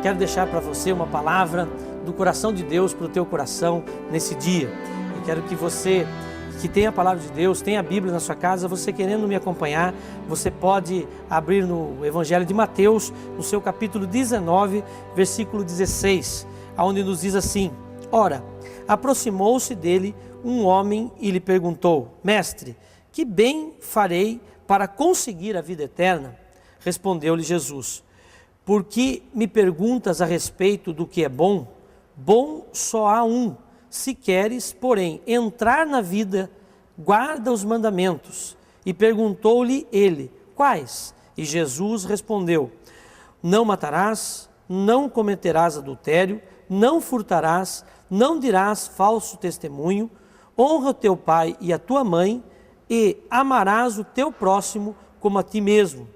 quero deixar para você uma palavra do coração de Deus para o teu coração nesse dia. Eu quero que você que tem a palavra de Deus, tem a Bíblia na sua casa, você querendo me acompanhar, você pode abrir no Evangelho de Mateus, no seu capítulo 19, versículo 16, onde nos diz assim: Ora, aproximou-se dele um homem e lhe perguntou: Mestre, que bem farei para conseguir a vida eterna? Respondeu-lhe Jesus: Por que me perguntas a respeito do que é bom? Bom só há um. Se queres, porém, entrar na vida, guarda os mandamentos. E perguntou-lhe ele: Quais? E Jesus respondeu: Não matarás, não cometerás adultério, não furtarás, não dirás falso testemunho, honra o teu pai e a tua mãe, e amarás o teu próximo como a ti mesmo.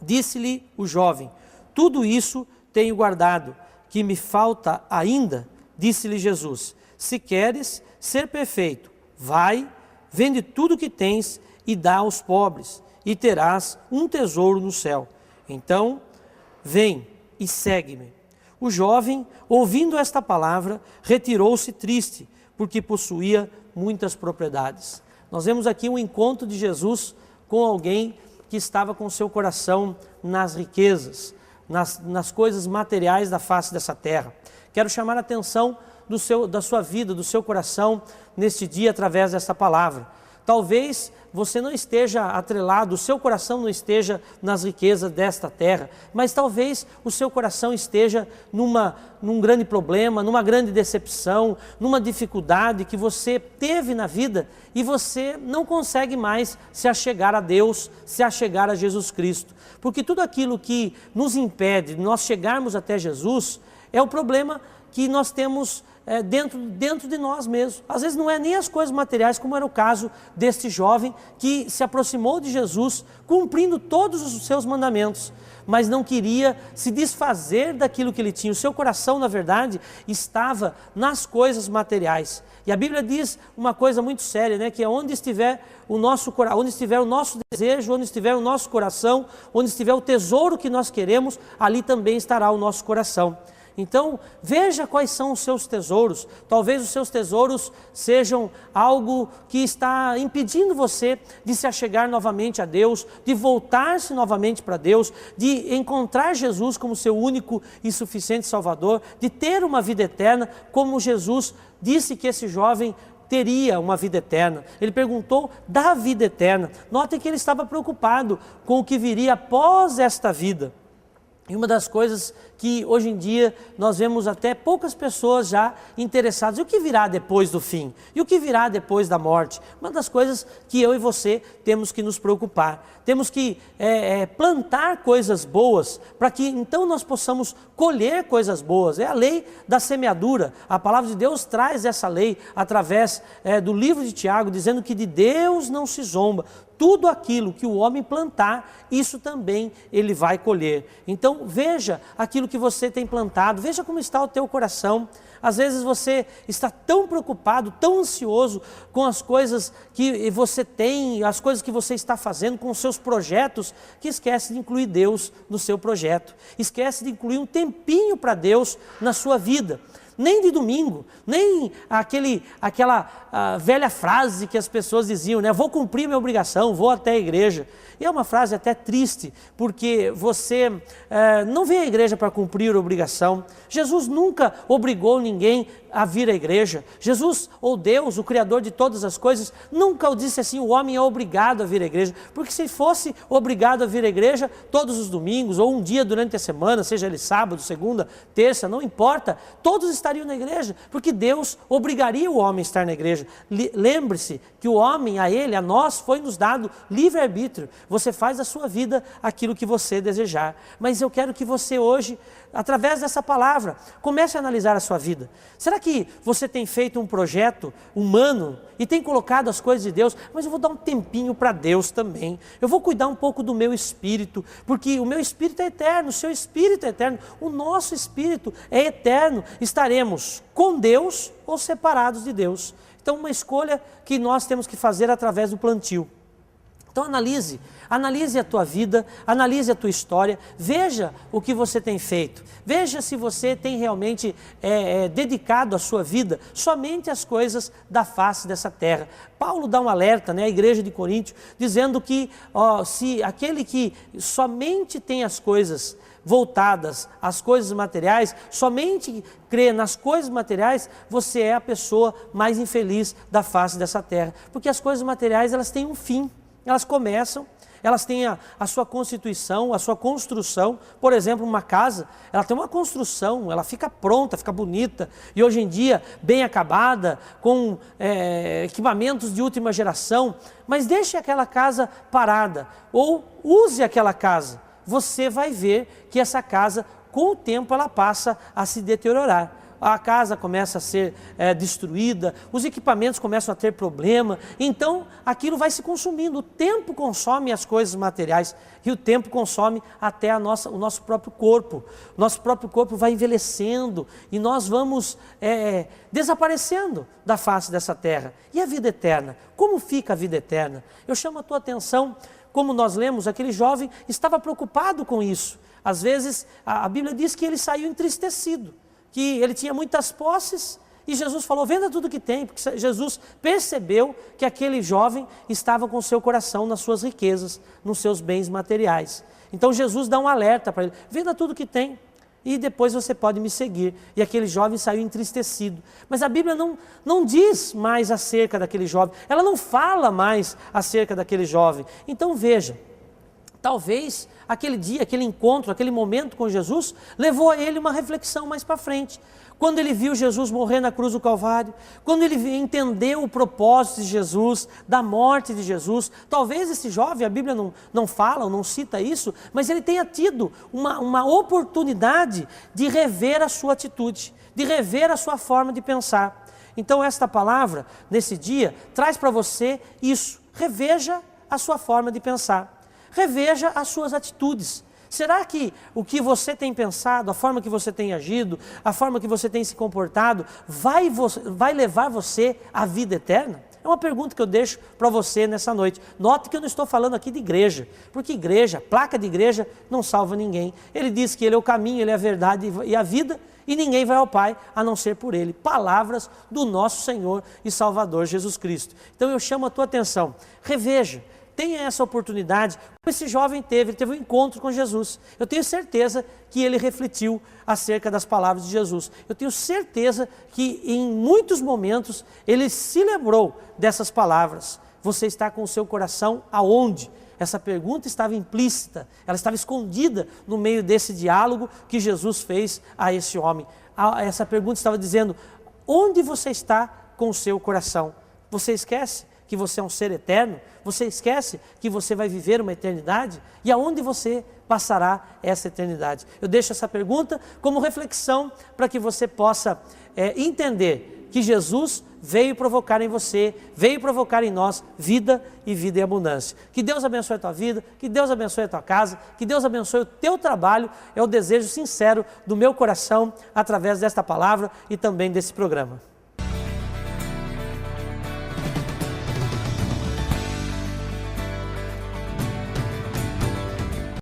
Disse-lhe o jovem: Tudo isso tenho guardado, que me falta ainda? Disse-lhe Jesus: Se queres ser perfeito, vai, vende tudo o que tens e dá aos pobres, e terás um tesouro no céu. Então, vem e segue-me. O jovem, ouvindo esta palavra, retirou-se triste, porque possuía muitas propriedades. Nós vemos aqui um encontro de Jesus com alguém que estava com seu coração nas riquezas, nas coisas materiais da face dessa terra. Quero chamar a atenção da sua vida, do seu coração, neste dia, através dessa palavra. Talvez você não esteja atrelado, o seu coração não esteja nas riquezas desta terra, mas talvez o seu coração esteja num grande problema, numa grande decepção, numa dificuldade que você teve na vida e você não consegue mais se achegar a Deus, se achegar a Jesus Cristo. Porque tudo aquilo que nos impede de nós chegarmos até Jesus é o problema que nós temos dentro de nós mesmos. Às vezes não é nem as coisas materiais, como era o caso deste jovem que se aproximou de Jesus, cumprindo todos os seus mandamentos, mas não queria se desfazer daquilo que ele tinha. O seu coração, na verdade, estava nas coisas materiais. E a Bíblia diz uma coisa muito séria, né? Que é onde estiver o nosso desejo, onde estiver o nosso coração, onde estiver o tesouro que nós queremos, ali também estará o nosso coração. Então, veja quais são os seus tesouros. Talvez os seus tesouros sejam algo que está impedindo você de se achegar novamente a Deus, de voltar-se novamente para Deus, de encontrar Jesus como seu único e suficiente Salvador, de ter uma vida eterna, como Jesus disse que esse jovem teria uma vida eterna. Ele perguntou da vida eterna. Notem que ele estava preocupado com o que viria após esta vida. E uma das coisas que hoje em dia nós vemos até poucas pessoas já interessadas: e o que virá depois do fim? E o que virá depois da morte? Uma das coisas que eu e você temos que nos preocupar. Temos que plantar coisas boas, para que então nós possamos colher coisas boas. É a lei da semeadura. A palavra de Deus traz essa lei através do livro de Tiago, dizendo que de Deus não se zomba. Tudo aquilo que o homem plantar, isso também ele vai colher. Então veja aquilo que você tem plantado, veja como está o teu coração. Às vezes você está tão preocupado, tão ansioso com as coisas que você tem, as coisas que você está fazendo, com os seus projetos, que esquece de incluir Deus no seu projeto. Esquece de incluir um tempinho para Deus na sua vida. Nem de domingo, nem aquela velha frase que as pessoas diziam, né? Vou cumprir minha obrigação, vou até a igreja. E é uma frase até triste, porque você não vem à igreja para cumprir a obrigação. Jesus nunca obrigou ninguém a vir à igreja. Jesus, ou Deus, o Criador de todas as coisas, nunca disse assim: o homem é obrigado a vir à igreja. Porque se fosse obrigado a vir à igreja todos os domingos, ou um dia durante a semana, seja ele sábado, segunda, terça, não importa, todos estariam na igreja, porque Deus obrigaria o homem a estar na igreja. Lembre-se que o homem, a nós, foi nos dado livre-arbítrio. Você faz da sua vida aquilo que você desejar. Mas eu quero que você hoje, através dessa palavra, comece a analisar a sua vida. Será que você tem feito um projeto humano e tem colocado as coisas de Deus? Mas eu vou dar um tempinho para Deus também. Eu vou cuidar um pouco do meu espírito, porque o meu espírito é eterno, o seu espírito é eterno, o nosso espírito é eterno. Estaremos com Deus ou separados de Deus. Então, uma escolha que nós temos que fazer através do plantio. Então analise a tua vida, analise a tua história, veja o que você tem feito, veja se você tem realmente dedicado a sua vida somente às coisas da face dessa terra. Paulo dá um alerta, à igreja de Coríntio, dizendo que se aquele que somente tem as coisas voltadas às coisas materiais, somente crê nas coisas materiais, você é a pessoa mais infeliz da face dessa terra, porque as coisas materiais elas têm um fim. Elas começam, elas têm a sua constituição, a sua construção. Por exemplo, uma casa, ela tem uma construção, ela fica pronta, fica bonita. E hoje em dia, bem acabada, com equipamentos de última geração. Mas deixe aquela casa parada, ou use aquela casa. Você vai ver que essa casa, com o tempo, ela passa a se deteriorar. A casa começa a ser destruída, os equipamentos começam a ter problema, então aquilo vai se consumindo. O tempo consome as coisas materiais e o tempo consome até o nosso próprio corpo. O nosso próprio corpo vai envelhecendo e nós vamos desaparecendo da face dessa terra. E a vida eterna? Como fica a vida eterna? Eu chamo a tua atenção, como nós lemos, aquele jovem estava preocupado com isso. Às vezes a Bíblia diz que ele saiu entristecido, que ele tinha muitas posses, e Jesus falou, venda tudo que tem, porque Jesus percebeu que aquele jovem estava com o seu coração nas suas riquezas, nos seus bens materiais. Então Jesus dá um alerta para ele, venda tudo que tem, e depois você pode me seguir. E aquele jovem saiu entristecido. Mas a Bíblia não diz mais acerca daquele jovem, ela não fala mais acerca daquele jovem. Então veja, talvez aquele dia, aquele encontro, aquele momento com Jesus, levou a ele uma reflexão mais para frente. Quando ele viu Jesus morrer na cruz do Calvário, quando ele entendeu o propósito de Jesus, da morte de Jesus, talvez esse jovem, a Bíblia não fala ou não cita isso, mas ele tenha tido uma oportunidade de rever a sua atitude, de rever a sua forma de pensar. Então esta palavra, nesse dia, traz para você isso, reveja a sua forma de pensar. Reveja as suas atitudes. Será que o que você tem pensado, a forma que você tem agido, a forma que você tem se comportado, vai levar você à vida eterna? É uma pergunta que eu deixo para você nessa noite. Note que eu não estou falando aqui de igreja, porque igreja, placa de igreja, não salva ninguém. Ele diz que Ele é o caminho, Ele é a verdade e a vida, e ninguém vai ao Pai a não ser por Ele. Palavras do nosso Senhor e Salvador Jesus Cristo. Então eu chamo a tua atenção, reveja. Tenha essa oportunidade, como esse jovem teve, ele teve um encontro com Jesus. Eu tenho certeza que ele refletiu acerca das palavras de Jesus. Eu tenho certeza que em muitos momentos ele se lembrou dessas palavras. Você está com o seu coração aonde? Essa pergunta estava implícita, ela estava escondida no meio desse diálogo que Jesus fez a esse homem. Essa pergunta estava dizendo, onde você está com o seu coração? Você esquece que você é um ser eterno? Você esquece que você vai viver uma eternidade? E aonde você passará essa eternidade? Eu deixo essa pergunta como reflexão para que você possa entender que Jesus veio provocar em você, veio provocar em nós vida e vida em abundância. Que Deus abençoe a tua vida, que Deus abençoe a tua casa, que Deus abençoe o teu trabalho. É o desejo sincero do meu coração através desta palavra e também desse programa.